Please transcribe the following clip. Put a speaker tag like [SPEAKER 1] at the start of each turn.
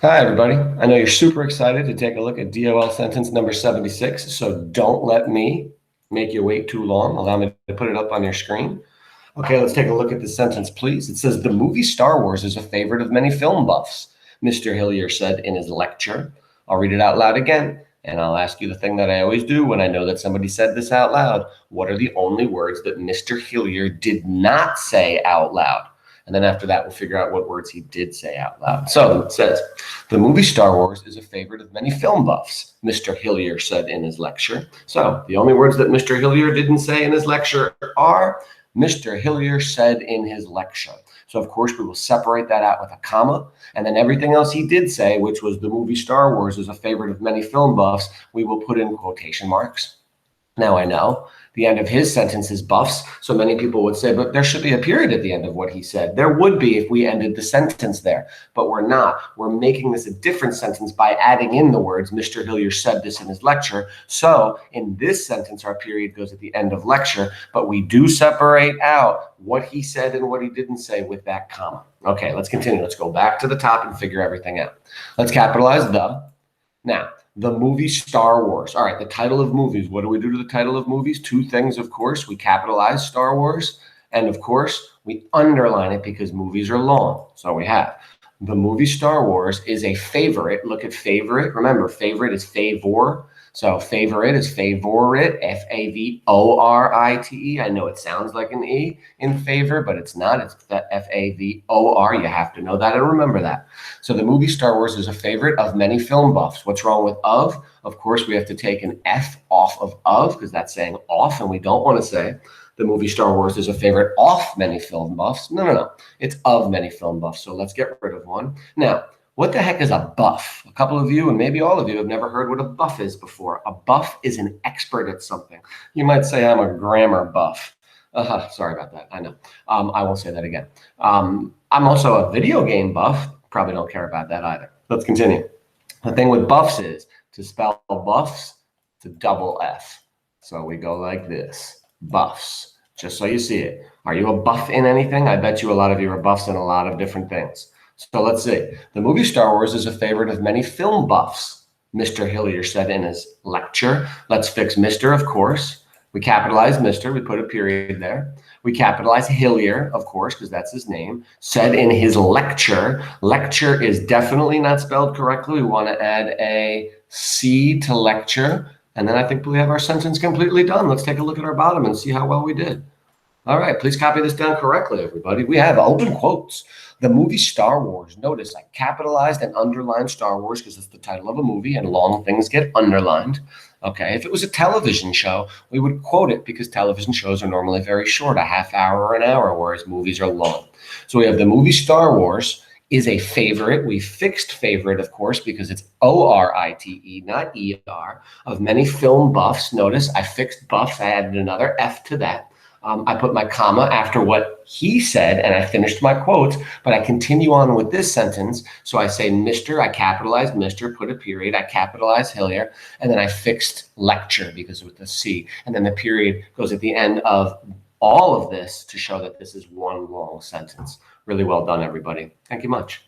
[SPEAKER 1] Hi, everybody. I know you're super excited to take a look at DOL sentence number 76, so don't let me make you wait too long. Allow me to put it up on your screen. Okay, let's take a look at this sentence, please. It says, the movie Star Wars is a favorite of many film buffs, Mr. Hillier said in his lecture. I'll read it out loud again, and I'll ask you the thing that I always do when I know that somebody said this out loud. What are the only words that Mr. Hillier did not say out loud? And then after that, we'll figure out what words he did say out loud. So it says, the movie Star Wars is a favorite of many film buffs, Mr. Hillier said in his lecture. So the only words that Mr. Hillier didn't say in his lecture are Mr. Hillier said in his lecture. So, of course, we will separate that out with a comma. And then everything else he did say, which was the movie Star Wars is a favorite of many film buffs, we will put in quotation marks. Now I know the end of his sentence is buffs. So many people would say, but there should be a period at the end of what he said. There would be if we ended the sentence there, but we're not. We're making this a different sentence by adding in the words, Mr. Hillier said this in his lecture. So in this sentence, our period goes at the end of lecture, but we do separate out what he said and what he didn't say with that comma. Okay, let's continue. Let's go back to the top and figure everything out. Let's capitalize the. Now, the movie Star Wars. All right, the title of movies. What do we do to the title of movies? Two things, of course. We capitalize Star Wars, and of course, we underline it because movies are long. So we have the movie Star Wars is a favorite. Look at favorite. Remember, favorite is favor. So favorite is favorite, Favorite. I know it sounds like an E in favor, but it's not. It's Favor. You have to know that and remember that. So the movie Star Wars is a favorite of many film buffs. What's wrong with of? Of course, we have to take an F off of because that's saying off, and we don't want to say the movie Star Wars is a favorite of many film buffs. No. It's of many film buffs. So let's get rid of one. Now, what the heck is a buff? A couple of you, and maybe all of you, have never heard what a buff is before. A buff is an expert at something. You might say, I'm a grammar buff. Sorry about that. I know. I won't say that again. I'm also a video game buff. Probably don't care about that either. Let's continue. The thing with buffs is to spell buffs, it's a double F. So we go like this, buffs, just so you see it. Are you a buff in anything? I bet you a lot of you are buffs in a lot of different things. So let's see. The movie Star Wars is a favorite of many film buffs, Mr. Hillier said in his lecture. Let's fix Mr., of course. We capitalize Mr., we put a period there. We capitalize Hillier, of course, because that's his name, said in his lecture. Lecture is definitely not spelled correctly. We want to add a C to lecture. And then I think we have our sentence completely done. Let's take a look at our bottom and see how well we did. All right, please copy this down correctly, everybody. We have open quotes. The movie Star Wars. Notice I capitalized and underlined Star Wars because it's the title of a movie and long things get underlined. Okay, if it was a television show, we would quote it because television shows are normally very short, a half hour or an hour, whereas movies are long. So we have the movie Star Wars is a favorite. We fixed favorite, of course, because it's O-R-I-T-E, not E-R, of many film buffs. Notice I fixed buffs. I added another F to that. I put my comma after what he said, and I finished my quotes, but I continue on with this sentence. So I say Mr., I capitalized Mr., put a period, I capitalized Hillier, and then I fixed lecture because with the C. And then the period goes at the end of all of this to show that this is one long sentence. Really well done, everybody. Thank you much.